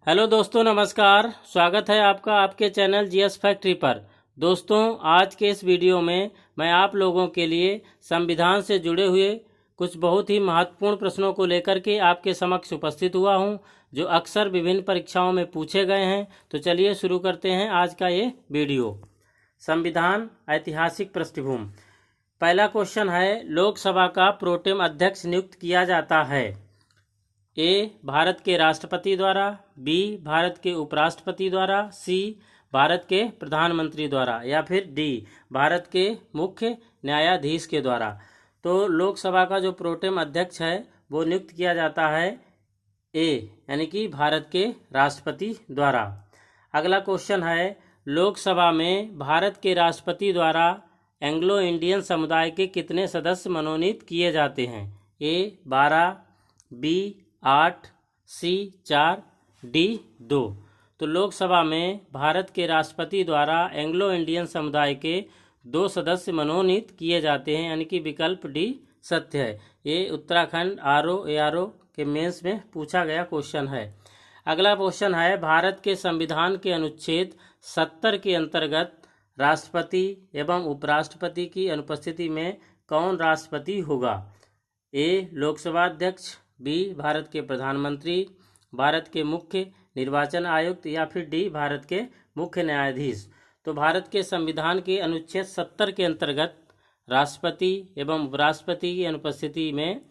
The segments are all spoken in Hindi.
हेलो दोस्तों, नमस्कार। स्वागत है आपका आपके चैनल जीएस फैक्ट्री पर। दोस्तों, आज के इस वीडियो में मैं आप लोगों के लिए संविधान से जुड़े हुए कुछ बहुत ही महत्वपूर्ण प्रश्नों को लेकर के आपके समक्ष उपस्थित हुआ हूं, जो अक्सर विभिन्न परीक्षाओं में पूछे गए हैं। तो चलिए शुरू करते हैं आज का ये वीडियो। संविधान ऐतिहासिक पृष्ठभूमि। पहला क्वेश्चन है, लोकसभा का प्रोटेम अध्यक्ष नियुक्त किया जाता है। ए, भारत के राष्ट्रपति द्वारा, बी, भारत के उपराष्ट्रपति द्वारा, सी, भारत के प्रधानमंत्री द्वारा, या फिर डी, भारत के मुख्य न्यायाधीश के द्वारा। तो लोकसभा का जो प्रोटेम अध्यक्ष है वो नियुक्त किया जाता है ए, यानी कि भारत के राष्ट्रपति द्वारा। अगला क्वेश्चन है, लोकसभा में भारत के राष्ट्रपति द्वारा एंग्लो इंडियन समुदाय के कितने सदस्य मनोनीत किए जाते हैं। ए, 12, बी, 8, सी, 4, डी, 2। तो लोकसभा में भारत के राष्ट्रपति द्वारा एंग्लो इंडियन समुदाय के 2 सदस्य मनोनीत किए जाते हैं, यानी कि विकल्प डी सत्य है। ये उत्तराखंड ARO के मेंस में पूछा गया क्वेश्चन है। अगला क्वेश्चन है, भारत के संविधान के अनुच्छेद 70 के अंतर्गत राष्ट्रपति एवं उपराष्ट्रपति की अनुपस्थिति में कौन राष्ट्रपति होगा। ए, लोकसभा अध्यक्ष, बी, भारत के प्रधानमंत्री, भारत के मुख्य निर्वाचन आयुक्त, या फिर डी, भारत के मुख्य न्यायाधीश। तो भारत के संविधान के अनुच्छेद 70 के अंतर्गत राष्ट्रपति एवं उपराष्ट्रपति की अनुपस्थिति में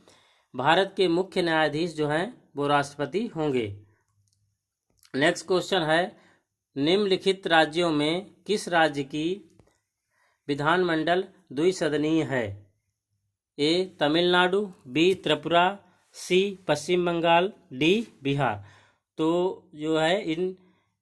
भारत के मुख्य न्यायाधीश जो हैं वो राष्ट्रपति होंगे। नेक्स्ट क्वेश्चन है, निम्नलिखित राज्यों में किस राज्य की विधानमंडल द्विसदनीय है। ए, तमिलनाडु, बी, त्रिपुरा, सी, पश्चिम बंगाल, डी, बिहार। तो जो है इन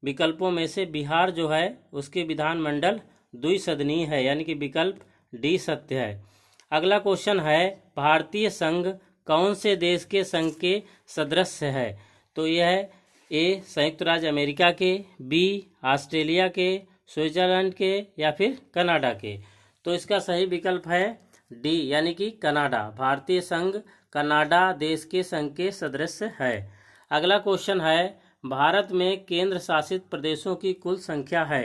विकल्पों में से बिहार जो है उसके विधानमंडल द्विसदनीय है, यानी कि विकल्प डी सत्य है। अगला क्वेश्चन है, भारतीय संघ कौन से देश के संघ के सदस्य है। तो यह है ए, संयुक्त राज्य अमेरिका के, बी, ऑस्ट्रेलिया के, स्विट्जरलैंड के, या फिर कनाडा के। तो इसका सही विकल्प है डी, यानी कि कनाडा। भारतीय संघ कनाडा देश के संघ के सदस्य है। अगला क्वेश्चन है, भारत में केंद्र शासित प्रदेशों की कुल संख्या है।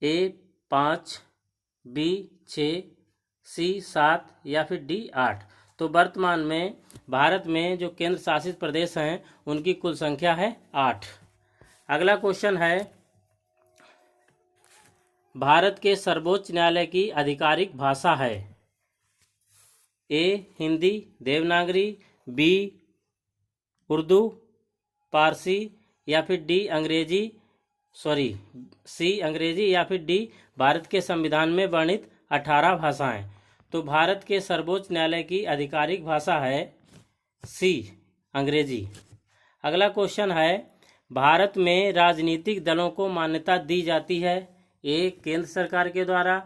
ए, 5, बी, 6, सी, 7, या फिर डी, 8। तो वर्तमान में भारत में जो केंद्र शासित प्रदेश हैं उनकी कुल संख्या है 8। अगला क्वेश्चन है, भारत के सर्वोच्च न्यायालय की आधिकारिक भाषा है। ए, हिंदी देवनागरी, बी, उर्दू पारसी, या फिर डी, सी अंग्रेजी, या फिर डी, भारत के संविधान में वर्णित 18 भाषाएं। तो भारत के सर्वोच्च न्यायालय की आधिकारिक भाषा है सी, अंग्रेजी। अगला क्वेश्चन है, भारत में राजनीतिक दलों को मान्यता दी जाती है। ए, केंद्र सरकार के द्वारा,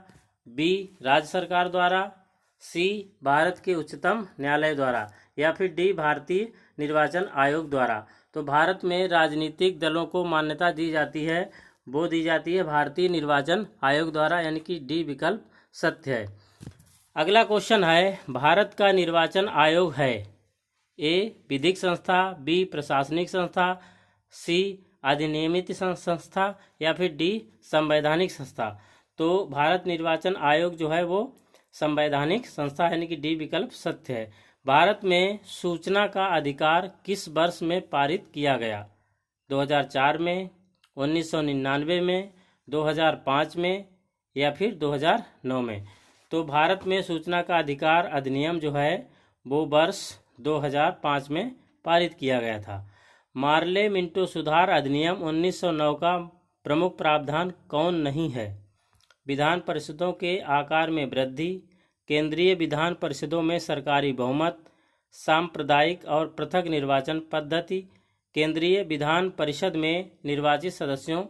बी, राज्य सरकार द्वारा, सी, भारत के उच्चतम न्यायालय द्वारा, या फिर डी, भारतीय निर्वाचन आयोग द्वारा। तो भारत में राजनीतिक दलों को मान्यता दी जाती है, वो दी जाती है भारतीय निर्वाचन आयोग द्वारा, यानी कि डी विकल्प सत्य है। अगला क्वेश्चन है, भारत का निर्वाचन आयोग है। ए, विधिक संस्था, बी, प्रशासनिक संस्था, सी, अधिनियमित संस्था, या फिर डी, संवैधानिक संस्था। तो भारत निर्वाचन आयोग जो है वो संवैधानिक संस्था, यानी कि डी विकल्प सत्य है। भारत में सूचना का अधिकार किस वर्ष में पारित किया गया। 2004 में, 1999 में, 2005 में, या फिर 2009 में। तो भारत में सूचना का अधिकार अधिनियम जो है वो वर्ष 2005 में पारित किया गया था। मार्ले मिंटो सुधार अधिनियम 1909 का प्रमुख प्रावधान कौन नहीं है। विधान परिषदों के आकार में वृद्धि, केंद्रीय विधान परिषदों में सरकारी बहुमत, सांप्रदायिक और पृथक निर्वाचन पद्धति, केंद्रीय विधान परिषद में निर्वाचित सदस्यों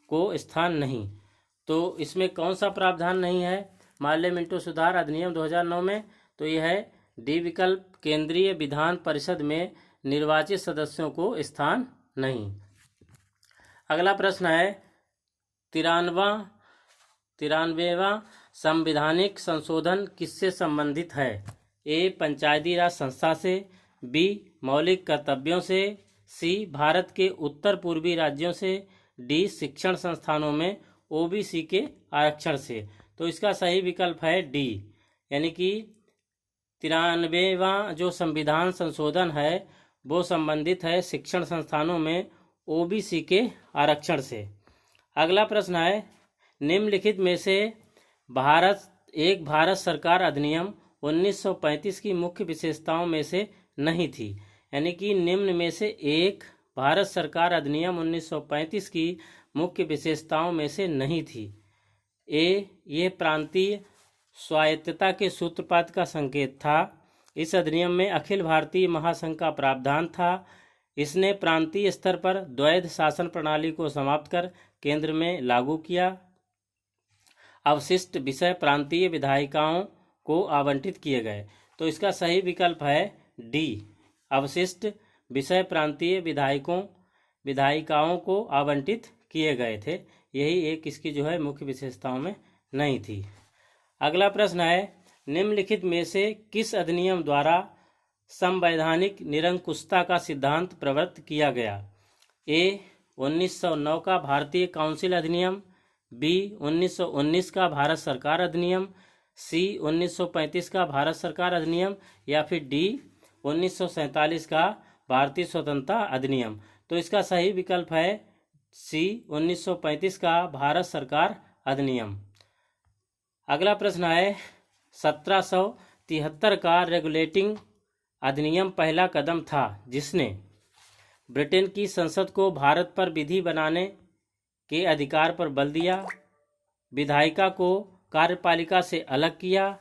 को स्थान नहीं। तो इसमें कौन सा प्रावधान नहीं है मार्ले मिंटो सुधार अधिनियम 2009 में। तो यह है डी विकल्प, केंद्रीय विधान परिषद में निर्वाचित सदस्यों को स्थान नहीं। अगला प्रश्न है, 93वां संवैधानिक संशोधन किससे संबंधित है। ए, पंचायती राज संस्था से, बी, मौलिक कर्तव्यों से, सी भारत के उत्तर पूर्वी राज्यों से, डी शिक्षण संस्थानों में ओबीसी के आरक्षण से। तो इसका सही विकल्प है डी, यानी कि 93वां जो संविधान संशोधन है वो संबंधित है शिक्षण संस्थानों में ओबीसी के आरक्षण से। अगला प्रश्न है, निम्नलिखित में से भारत सरकार अधिनियम 1935 की मुख्य विशेषताओं में से नहीं थी, यानी कि निम्न में से एक भारत सरकार अधिनियम 1935 की मुख्य विशेषताओं में से नहीं थी। ए, ये प्रांतीय स्वायत्तता के सूत्रपात का संकेत था। इस अधिनियम में अखिल भारतीय महासंघ का प्रावधान था। इसने प्रांतीय स्तर पर द्वैध शासन प्रणाली को समाप्त कर केंद्र में लागू किया। अवशिष्ट विषय प्रांतीय विधायिकाओं को आवंटित किए गए। तो इसका सही विकल्प है डी, अवशिष्ट विषय प्रांतीय विधायिकाओं को आवंटित किए गए थे। यही एक इसकी जो है मुख्य विशेषताओं में नहीं थी। अगला प्रश्न है, निम्नलिखित में से किस अधिनियम द्वारा संवैधानिक निरंकुशता का सिद्धांत प्रवृत्त किया गया? ए, 1909 का भारतीय काउंसिल अधिनियम, बी, 1919 का भारत सरकार अधिनियम, सी, 1935 का भारत सरकार अधिनियम, या फिर डी, 1947 का भारतीय स्वतंत्रता अधिनियम। तो इसका सही विकल्प है सी, 1935 का भारत सरकार अधिनियम। अगला प्रश्न है, 1773 का रेगुलेटिंग अधिनियम पहला कदम था जिसने ब्रिटेन की संसद को भारत पर विधि बनाने के अधिकार पर बल दिया, विधायिका को कार्यपालिका से अलग किया,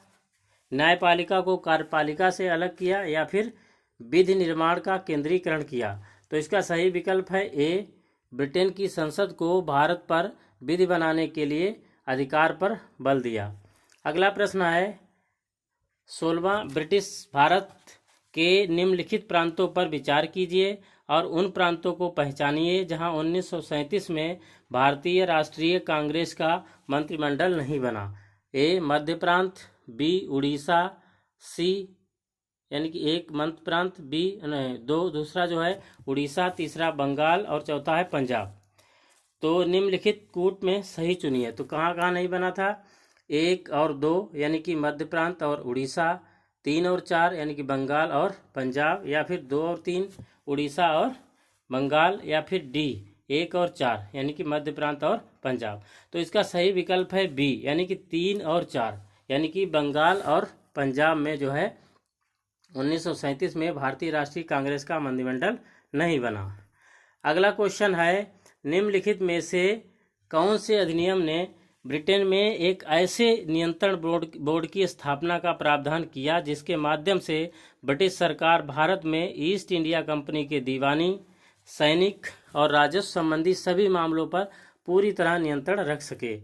न्यायपालिका को कार्यपालिका से अलग किया, या फिर विधि निर्माण का केंद्रीकरण किया। तो इसका सही विकल्प है ए, ब्रिटेन की संसद को भारत पर विधि बनाने के लिए अधिकार पर बल दिया। अगला प्रश्न है, 16वां ब्रिटिश भारत के निम्नलिखित प्रांतों पर विचार कीजिए और उन प्रांतों को पहचानिए जहां 1937 में भारतीय राष्ट्रीय कांग्रेस का मंत्रिमंडल नहीं बना। ए, मध्य प्रांत, बी, उड़ीसा, सी, यानी कि एक मध्य प्रांत, बी दूसरा जो है उड़ीसा, तीसरा बंगाल और चौथा है पंजाब। तो निम्नलिखित कूट में सही चुनिए। तो कहाँ कहाँ नहीं बना था? 1 और 2 यानी कि मध्य प्रांत और उड़ीसा, 3 और 4 यानी कि बंगाल और पंजाब, या फिर 2 और 3 उड़ीसा और बंगाल, या फिर डी 1 और 4 यानी कि मध्य प्रांत और पंजाब। तो इसका सही विकल्प है बी, यानी कि 3 और 4 यानी कि बंगाल और पंजाब में जो है 1937 में भारतीय राष्ट्रीय कांग्रेस का मंत्रिमंडल नहीं बना। अगला क्वेश्चन है, निम्नलिखित में से कौन से अधिनियम ने ब्रिटेन में एक ऐसे नियंत्रण बोर्ड की स्थापना का प्रावधान किया जिसके माध्यम से ब्रिटिश सरकार भारत में ईस्ट इंडिया कंपनी के दीवानी, सैनिक और राजस्व संबंधी सभी मामलों पर पूरी तरह नियंत्रण रख सके?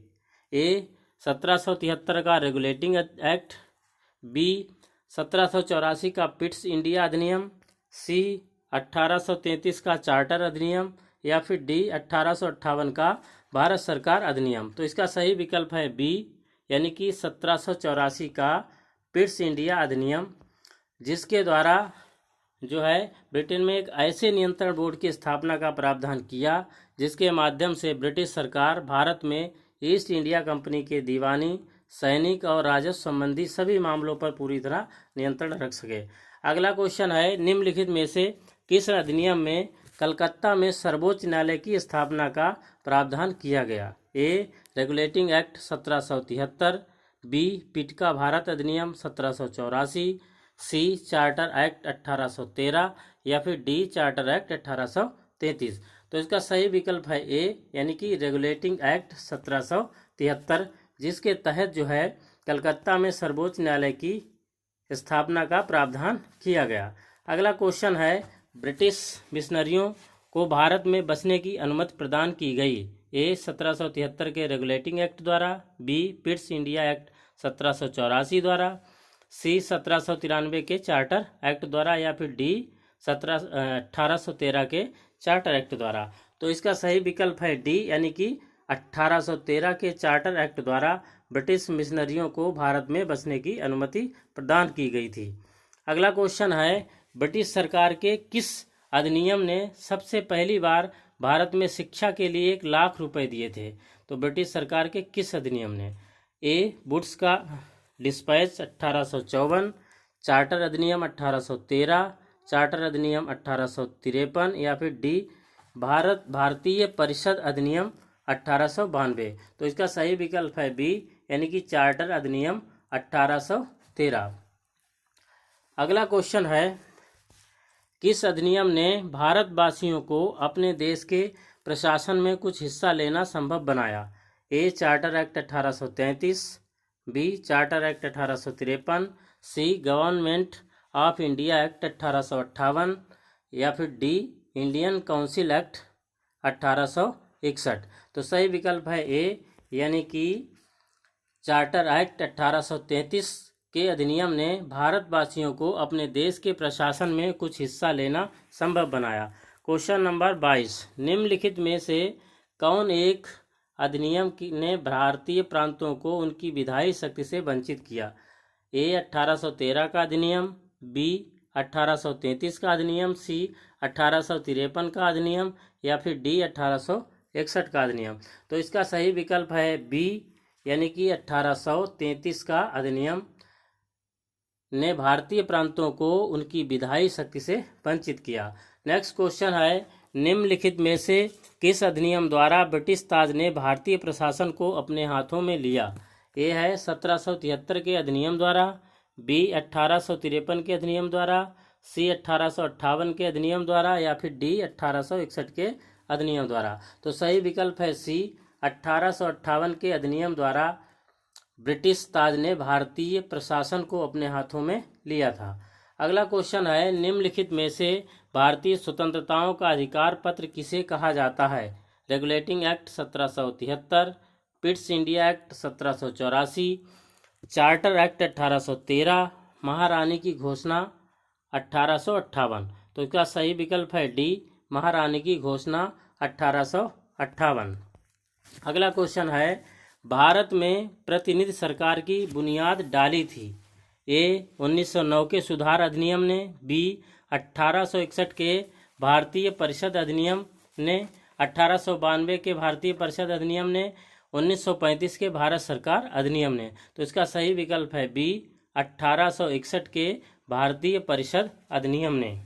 ए, 1773 का रेगुलेटिंग एक्ट, बी, 1784 का पिट्स इंडिया अधिनियम, सी, 1833 का चार्टर अधिनियम, या फिर डी, 1858 का भारत सरकार अधिनियम। तो इसका सही विकल्प है बी, यानी कि 1784 का पिट्स इंडिया अधिनियम, जिसके द्वारा जो है ब्रिटेन में एक ऐसे नियंत्रण बोर्ड की स्थापना का प्रावधान किया जिसके माध्यम से ब्रिटिश सरकार भारत में ईस्ट इंडिया कंपनी के दीवानी, सैनिक और राजस्व संबंधी सभी मामलों पर पूरी तरह नियंत्रण रख सके। अगला क्वेश्चन है, निम्नलिखित में से किस अधिनियम में कलकत्ता में सर्वोच्च न्यायालय की स्थापना का प्रावधान किया गया? ए, रेगुलेटिंग एक्ट 1773, बी, पिट का भारत अधिनियम 1784, सी, चार्टर एक्ट 1813, या फिर डी, चार्टर एक्ट 1833। तो इसका सही विकल्प है ए, यानी कि रेगुलेटिंग एक्ट 1773, जिसके तहत जो है कलकत्ता में सर्वोच्च न्यायालय की स्थापना का प्रावधान किया गया। अगला क्वेश्चन है, ब्रिटिश मिशनरियों को भारत में बसने की अनुमति प्रदान की गई? ए, 1773 के रेगुलेटिंग एक्ट द्वारा, बी, पिट्स इंडिया एक्ट 1784 द्वारा, सी, 1793 के चार्टर एक्ट द्वारा, या फिर डी, 1813 के चार्टर एक्ट द्वारा। तो इसका सही विकल्प है डी, यानी कि 1813 के चार्टर एक्ट द्वारा ब्रिटिश मिशनरियों को भारत में बसने की अनुमति प्रदान की गई थी। अगला क्वेश्चन है, ब्रिटिश सरकार के किस अधिनियम ने सबसे पहली बार भारत में शिक्षा के लिए 1,00,000 रुपए दिए थे? तो ब्रिटिश सरकार के किस अधिनियम ने? ए. वुड्स का डिस्पैच 1854, चार्टर अधिनियम 1813, चार्टर अधिनियम 1853, या फिर डी. भारतीय परिषद अधिनियम 1892। तो इसका सही विकल्प है बी, यानी कि चार्टर अधिनियम 1813। अगला क्वेश्चन है, किस अधिनियम ने भारतवासियों को अपने देश के प्रशासन में कुछ हिस्सा लेना संभव बनाया? A. Charter act 1833, B. Charter act 1853, C. Government of India act 1858, या फिर डी. Indian council act 1861। तो सही विकल्प है ए, यानी कि चार्टर एक्ट 1833 के अधिनियम ने भारतवासियों को अपने देश के प्रशासन में कुछ हिस्सा लेना संभव बनाया। क्वेश्चन नंबर 22, निम्नलिखित में से कौन एक अधिनियम ने भारतीय प्रांतों को उनकी विधायी शक्ति से वंचित किया? ए. 1813 का अधिनियम, बी. 1833 का अधिनियम, सी. 1853 का अधिनियम, या फिर डी. 1861 का अधिनियम। तो इसका सही विकल्प है बी, यानी कि 1833 का अधिनियम ने भारतीय प्रांतों को उनकी विधायी शक्ति से वंचित किया। नेक्स्ट क्वेश्चन है, निम्नलिखित में से किस अधिनियम द्वारा ब्रिटिश ताज ने भारतीय प्रशासन को अपने हाथों में लिया? ए है 1773 के अधिनियम द्वारा, बी. 1853 के अधिनियम द्वारा, सी. 1858 के अधिनियम द्वारा, या फिर डी. 1861 के अधिनियम द्वारा। तो सही विकल्प है सी, 1858 के अधिनियम द्वारा ब्रिटिश ताज ने भारतीय प्रशासन को अपने हाथों में लिया था। अगला क्वेश्चन है, निम्नलिखित में से भारतीय स्वतंत्रताओं का अधिकार पत्र किसे कहा जाता है? Regulating act 1773, Pitt's India act 1784, charter act 1813, महारानी की घोषणा 1858। तो इसका सही विकल्प है डी, महारानी की घोषणा 1858। अगला क्वेश्चन है, भारत में प्रतिनिधि सरकार की बुनियाद डाली थी? ए. 1909 के सुधार अधिनियम ने, बी. 1861 के भारतीय परिषद अधिनियम ने, 1892 के भारतीय परिषद अधिनियम ने, 1935 के भारत सरकार अधिनियम ने। तो इसका सही विकल्प है बी, 1861 के भारतीय परिषद अधिनियम ने।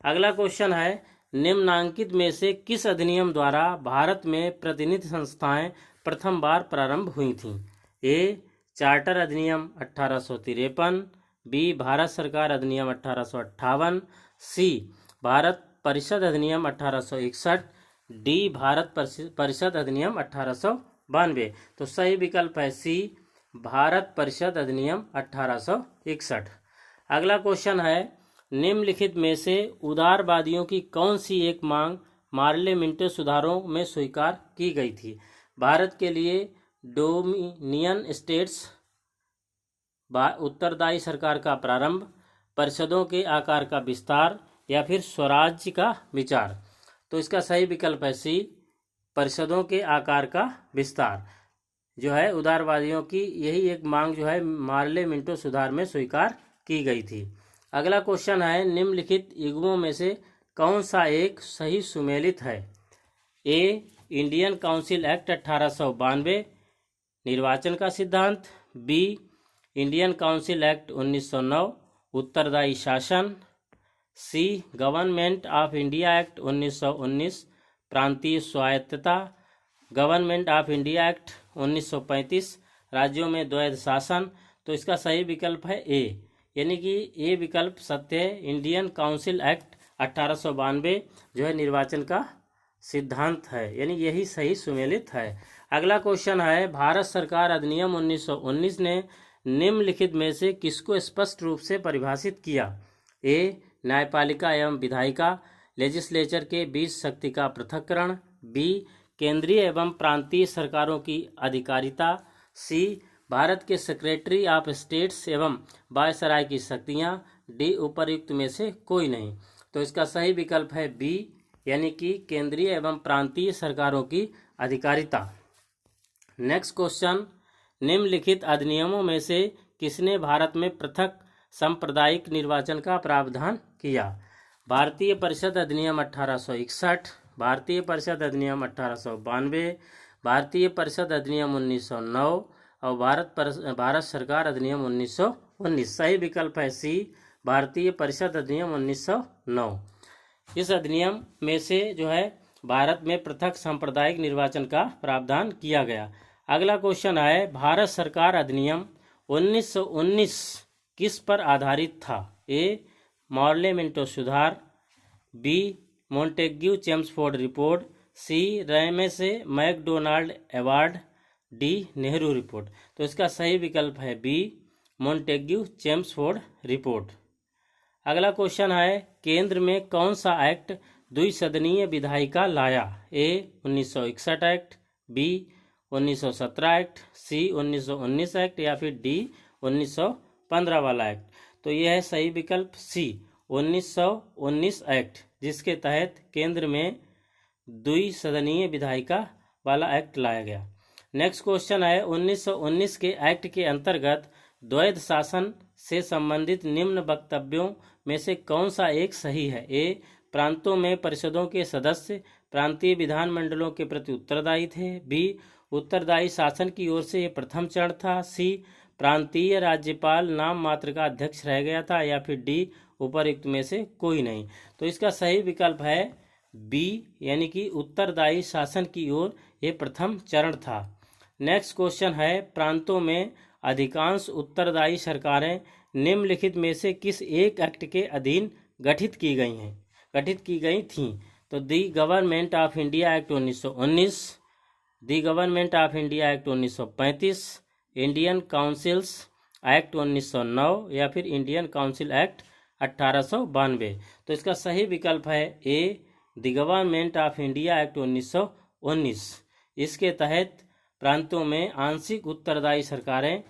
अगला क्वेश्चन है, निम्नांकित में से किस अधिनियम द्वारा भारत में प्रतिनिधि संस्थाएं प्रथम बार प्रारंभ हुई थीं? ए. चार्टर अधिनियम 1853, बी. भारत सरकार अधिनियम 1858, सी. भारत परिषद अधिनियम 1861, डी. भारत परिषद अधिनियम 1892। तो सही विकल्प है सी, भारत परिषद अधिनियम 1861। अगला क्वेश्चन है, निम्नलिखित में से उदारवादियों की कौन सी एक मांग मार्ले मिंटो सुधारों में स्वीकार की गई थी? भारत के लिए डोमिनियन स्टेट्स, उत्तरदायी सरकार का प्रारंभ, परिषदों के आकार का विस्तार, या फिर स्वराज्य का विचार। तो इसका सही विकल्प है सी, परिषदों के आकार का विस्तार। जो है उदारवादियों की यही एक मांग जो है मार्ले मिंटो सुधार में स्वीकार की गई थी। अगला क्वेश्चन है, निम्नलिखित युग्मों में से कौन सा एक सही सुमेलित है? ए. इंडियन काउंसिल एक्ट 1892, निर्वाचन का सिद्धांत, बी. इंडियन काउंसिल एक्ट 1909, उत्तरदायी शासन, सी. गवर्नमेंट ऑफ इंडिया एक्ट 1919, प्रांतीय स्वायत्तता, गवर्नमेंट ऑफ इंडिया एक्ट 1935, राज्यों में द्वैध शासन। तो इसका सही विकल्प है ए, यानी कि ए विकल्प सत्य है। इंडियन काउंसिल एक्ट 1892 जो है निर्वाचन का सिद्धांत है, यानी यही सही सुमेलित है। अगला क्वेश्चन है, भारत सरकार अधिनियम 1919 ने निम्नलिखित में से किसको स्पष्ट रूप से परिभाषित किया? ए. न्यायपालिका एवं विधायिका, लेजिस्लेचर के बीच शक्ति का पृथक्करण, बी. केंद्रीय एवं प्रांतीय सरकारों की अधिकारिता, सी. भारत के सेक्रेटरी ऑफ स्टेट्स एवं वायसराय की शक्तियां, डी. उपर्युक्त में से कोई नहीं। तो इसका सही विकल्प है बी, यानी कि केंद्रीय एवं प्रांतीय सरकारों की अधिकारिता। नेक्स्ट क्वेश्चन, निम्नलिखित अधिनियमों में से किसने भारत में पृथक सांप्रदायिक निर्वाचन का प्रावधान किया? भारतीय परिषद अधिनियम 1861, भारतीय परिषद अधिनियम 1892, भारतीय परिषद अधिनियम 1909 और भारत सरकार अधिनियम 1919। सही विकल्प है सी, भारतीय परिषद अधिनियम 1909। इस अधिनियम में से जो है भारत में पृथक सांप्रदायिक निर्वाचन का प्रावधान किया गया। अगला क्वेश्चन है, भारत सरकार अधिनियम 1919 किस पर आधारित था? ए, मॉर्ले मिंटो सुधार, B, Montagu Chelmsford report, C, Ramsay MacDonald award, D, Nehru report. तो इसका सही विकल्प है बी, मोंटेग्यू चेम्सफोर्ड रिपोर्ट। अगला क्वेश्चन है, केंद्र में कौन सा एक्ट द्विसदनीय विधायिका लाया? A, 1961 act, B, 1917 act, C, 1919 act या फिर डी, 1915 वाला एक्ट। तो यह है सही विकल्प सी, 1919 एक्ट, जिसके तहत केंद्र में द्विसदनीय विधायिका वाला एक्ट लाया गया। नेक्स्ट क्वेश्चन है, 1919 के एक्ट के अंतर्गत द्वैध शासन से संबंधित निम्न वक्तव्यों में से कौन सा एक सही है? ए, प्रांतों में परिषदों के सदस्य प्रांतीय विधानमंडलों के प्रति उत्तरदायी थे, बी, उत्तरदायी शासन की ओर से यह प्रथम चरण था, सी, प्रांतीय राज्यपाल नाम मात्र का अध्यक्ष रह गया था, या फिर डी, उपरयुक्त में से कोई नहीं। तो इसका सही विकल्प है बी, यानी कि उत्तरदायी शासन की ओर यह प्रथम चरण था। नेक्स्ट क्वेश्चन है, प्रांतों में अधिकांश उत्तरदायी सरकारें निम्नलिखित में से किस एक एक्ट के अधीन गठित की गई थीं? तो the government of India act 1919, the government of India act 1935, Indian councils act 1909 या फिर इंडियन काउंसिल एक्ट 1892। तो इसका सही विकल्प है ए, दी गवर्नमेंट ऑफ इंडिया एक्ट 1919। इसके तहत प्रांतों में आंशिक उत्तरदायी सरकारें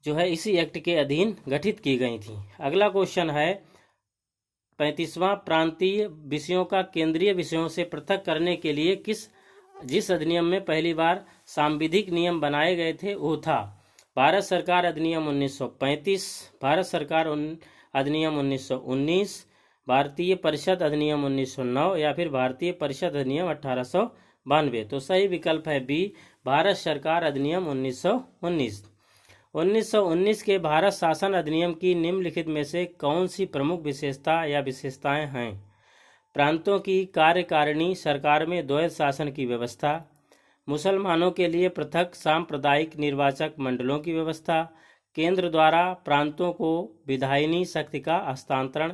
जो है इसी एक्ट के अधीन गठित की गई थी। अगला क्वेश्चन है, 35वां, प्रांतीय विषयों का केंद्रीय विषयों से पृथक करने के लिए जिस अधिनियम में पहली बार सांविधिक नियम बनाए गए थे वो था? भारत सरकार अधिनियम 1935, भारत सरकार अधिनियम 1919, भारतीय परिषद अधिनियम 1909 या फिर भारतीय परिषद अधिनियम 1892। तो सही विकल्प है बी, भारत सरकार अधिनियम 1919। 1919 के भारत शासन अधिनियम की निम्नलिखित में से कौन सी प्रमुख विशेषता या विशेषताएं हैं? प्रांतों की कार्यकारिणी सरकार में द्वैध शासन की व्यवस्था, मुसलमानों के लिए पृथक सांप्रदायिक निर्वाचक मंडलों की व्यवस्था, केंद्र द्वारा प्रांतों को विधायिनी शक्ति का हस्तांतरण।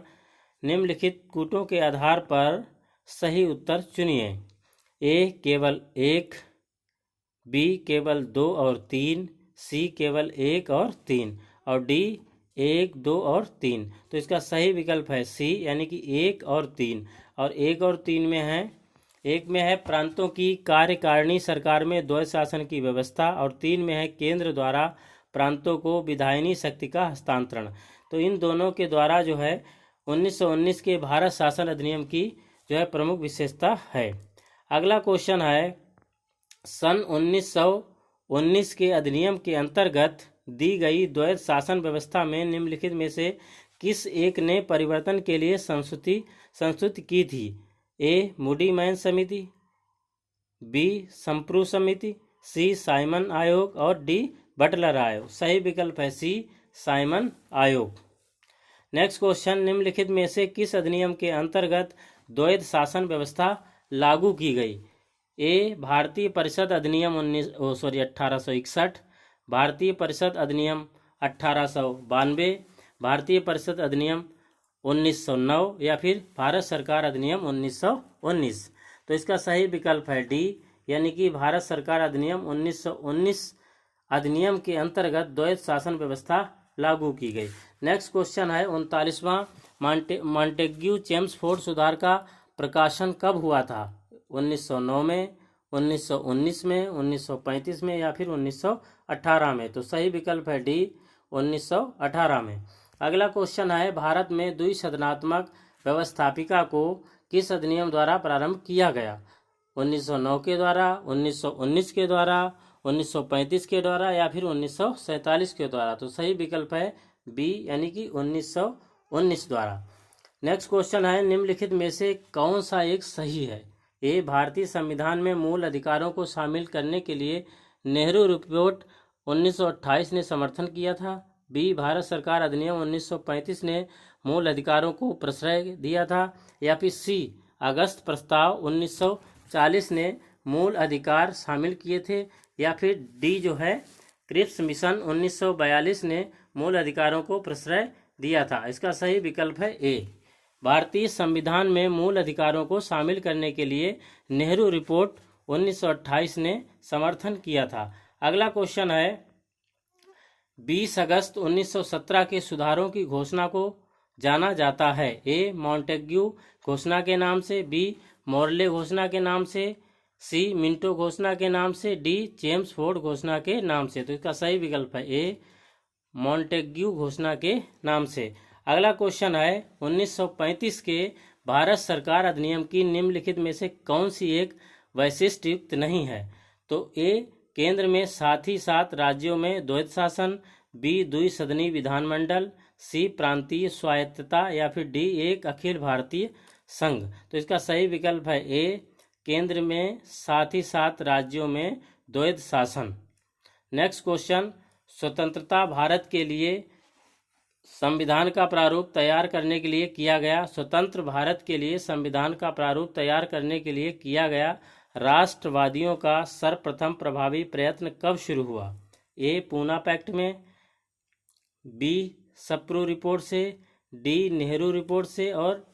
निम्नलिखित कूटों के आधार पर सही उत्तर चुनिए। ए, केवल एक, बी, केवल 2 और 3, सी, केवल 1 और 3 और डी, 1, 2 और 3। तो इसका सही विकल्प है सी, यानी कि 1 और 3। और 1 और 3 में है, एक में है प्रांतों की कार्यकारिणी सरकार में द्वैध शासन की व्यवस्था और 3 में है केंद्र द्वारा प्रांतों को विधायिनी शक्ति का हस्तांतरण। तो इन दोनों के द्वारा जो है 1919 के भारत शासन अधिनियम की जो है प्रमुख विशेषता है। अगला क्वेश्चन है, सन 1919 के अधिनियम के अंतर्गत दी गई द्वैध शासन व्यवस्था में निम्नलिखित में से किस एक ने परिवर्तन के लिए संस्तुति की थी? ए, मूडी मैन समिति, बी, संप्रू समिति, सी, साइमन आयोग और डी, बटलर आयोग। सही विकल्प है सी, साइमन आयोग। नेक्स्ट क्वेश्चन, निम्नलिखित में से किस अधिनियम के अंतर्गत द्वैध शासन व्यवस्था लागू की गई? ए, भारतीय परिषद अधिनियम 1861, भारतीय परिषद अधिनियम 1892, भारतीय परिषद अधिनियम 1909 या फिर भारत सरकार अधिनियम 1919। तो इसका सही विकल्प है डी, यानी कि भारत सरकार अधिनियम 1919 अधिनियम के अंतर्गत द्वैध शासन व्यवस्था लागू की गई। नेक्स्ट क्वेश्चन है 39वां, मॉन्टेग्यू चेम्सफोर्ड सुधार का प्रकाशन कब हुआ था? 1909 में, 1919 में, 1935 में या फिर 1918 में। तो सही विकल्प है डी, 1918 में। अगला क्वेश्चन है, भारत में द्विसदनात्मक व्यवस्थापिका को किस अधिनियम द्वारा प्रारंभ किया गया? 1909 के द्वारा, 1919 के द्वारा, 1935 के द्वारा या फिर 1947 के द्वारा। तो सही विकल्प है बी, यानी कि 1919 द्वारा। नेक्स्ट क्वेश्चन है, निम्नलिखित में से कौन सा एक सही है? ए, भारतीय संविधान में मूल अधिकारों को शामिल करने के लिए नेहरू रिपोर्ट 1928 ने समर्थन किया था। बी, भारत सरकार अधिनियम 1935 ने मूल अधिकारों को प्रश्रय दिया था। या फिर सी, अगस्त प्रस्ताव 1940 ने मूल अधिकार शामिल किए थे। या फिर डी जो है, क्रिप्स मिशन 1942 ने मूल अधिकारों को प्रश्रय दिया था। इसका सही विकल्प है ए, भारतीय संविधान में मूल अधिकारों को शामिल करने के लिए नेहरू रिपोर्ट 1928 ने समर्थन किया था। अगला क्वेश्चन है, 20 अगस्त 1917 के सुधारों की घोषणा को जाना जाता है। ए, मॉन्टेग्यू घोषणा के नाम से। बी, मॉर्ले घोषणा के नाम से। सी, मिंटो घोषणा के नाम से। डी, जेम्स फोर्ड घोषणा के नाम से। तो इसका सही विकल्प है ए, मॉन्टेग्यू घोषणा के नाम से। अगला क्वेश्चन है, 1935 के भारत सरकार अधिनियम की निम्नलिखित में से कौन सी एक वैशिष्ट युक्त नहीं है? तो ए, केंद्र में साथ ही साथ राज्यों में द्वैत शासन। बी, द्विसदनी विधानमंडल। सी, प्रांतीय स्वायत्तता। या फिर डी, एक अखिल भारतीय संघ। तो इसका सही विकल्प है ए, केंद्र में साथ ही साथ राज्यों में द्वैत शासन। नेक्स्ट क्वेश्चन, स्वतंत्रता भारत के लिए संविधान का प्रारूप तैयार करने के लिए किया गया। स्वतंत्र भारत के लिए संविधान का प्रारूप तैयार करने के लिए किया गया राष्ट्रवादियों का सर्वप्रथम प्रभावी प्रयत्न कब शुरू हुआ? ए, पूना पैक्ट में। बी, सप्रू रिपोर्ट से। डी, नेहरू रिपोर्ट से। और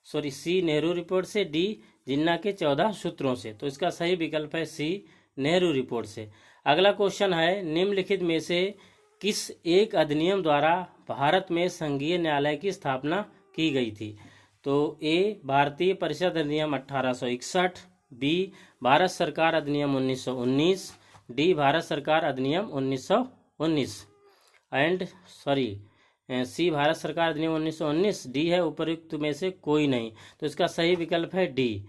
सी, नेहरू रिपोर्ट से। डी, जिन्ना के 14 सूत्रों से। तो इसका सही विकल्प है सी, नेहरू रिपोर्ट से। अगला क्वेश्चन है, निम्नलिखित में से किस एक अधिनियम द्वारा भारत में संघीय न्यायालय की स्थापना की गई थी? तो ए, भारतीय परिषद अधिनियम 1861। बी, भारत सरकार अधिनियम 1919। डी, भारत सरकार अधिनियम 1919। एंड सी, भारत सरकार अधिनियम 1919। डी है, उपयुक्त में से कोई नहीं। तो इसका सही विकल्प है डी,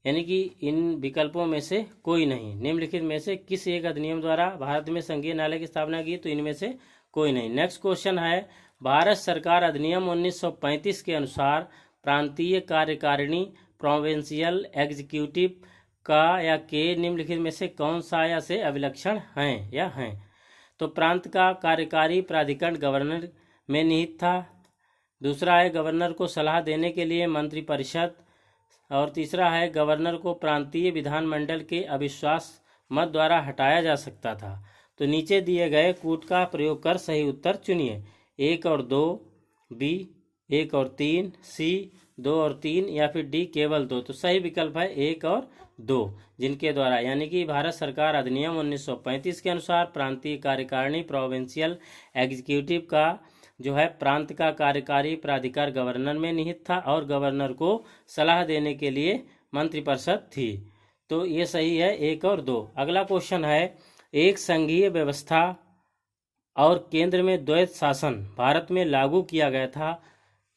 यानी कि इन विकल्पों में से कोई नहीं। निम्नलिखित में से किस एक अधिनियम द्वारा भारत में संघीय न्यायालय की स्थापना की? तो इनमें से कोई नहीं। नेक्स्ट क्वेश्चन है, भारत सरकार अधिनियम 1935 के अनुसार प्रांतीय कार्यकारिणी प्रोविंशियल एग्जीक्यूटिव का या के निम्नलिखित में से कौन सा या से अभिलक्षण हैं या हैं? तो प्रांत का कार्यकारी प्राधिकरण गवर्नर में निहित था। दूसरा है, गवर्नर को सलाह देने के लिए मंत्रिपरिषद। और तीसरा है, गवर्नर को प्रांतीय विधानमंडल के अविश्वास मत द्वारा हटाया जा सकता था। तो नीचे दिए गए कूट का प्रयोग कर सही उत्तर चुनिए। 1 और 2। बी, 1 और 3। सी, 2 और 3। या फिर डी, केवल 2। तो सही विकल्प है 1 और 2, जिनके द्वारा, यानी कि भारत सरकार अधिनियम 1935 के अनुसार प्रांतीय कार्यकारिणी प्रोविंशियल एग्जीक्यूटिव का जो है प्रांत का कार्यकारी प्राधिकार गवर्नर में निहित था और गवर्नर को सलाह देने के लिए मंत्रिपरिषद थी। तो ये सही है 1 और 2। अगला क्वेश्चन है, एक संघीय व्यवस्था और केंद्र में द्वैत शासन भारत में लागू किया गया था।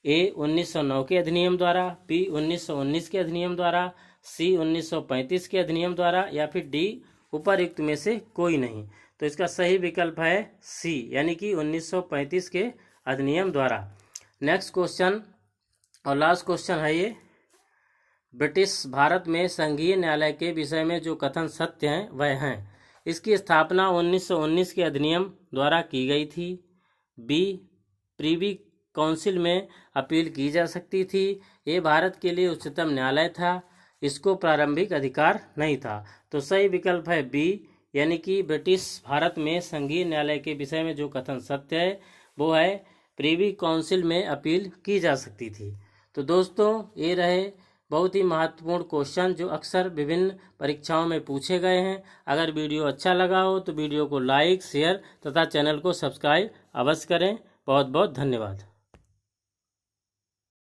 ए, 1909 के अधिनियम द्वारा। बी, 1919 के अधिनियम द्वारा। सी, 1935 के अधिनियम द्वारा। या फिर डी, उपयुक्त में से कोई नहीं। तो इसका सही विकल्प है सी, यानी कि 1935 के अधिनियम द्वारा। नेक्स्ट क्वेश्चन और लास्ट क्वेश्चन है ये, ब्रिटिश भारत में संघीय न्यायालय के विषय में जो कथन सत्य हैं वह हैं। इसकी स्थापना 1919 के अधिनियम द्वारा की गई थी। बी, प्रीवी काउंसिल में अपील की जा सकती थी। ये भारत के लिए उच्चतम न्यायालय था, इसको प्रारंभिक अधिकार नहीं था। तो सही विकल्प है बी, यानी कि ब्रिटिश भारत में संघीय न्यायालय के विषय में जो कथन सत्य है वो है प्रीवी काउंसिल में अपील की जा सकती थी। तो दोस्तों, ये रहे बहुत ही महत्वपूर्ण क्वेश्चन जो अक्सर विभिन्न परीक्षाओं में पूछे गए हैं। अगर वीडियो अच्छा लगा हो तो वीडियो को लाइक, शेयर तथा चैनल को सब्सक्राइब अवश्य करें। बहुत बहुत धन्यवाद।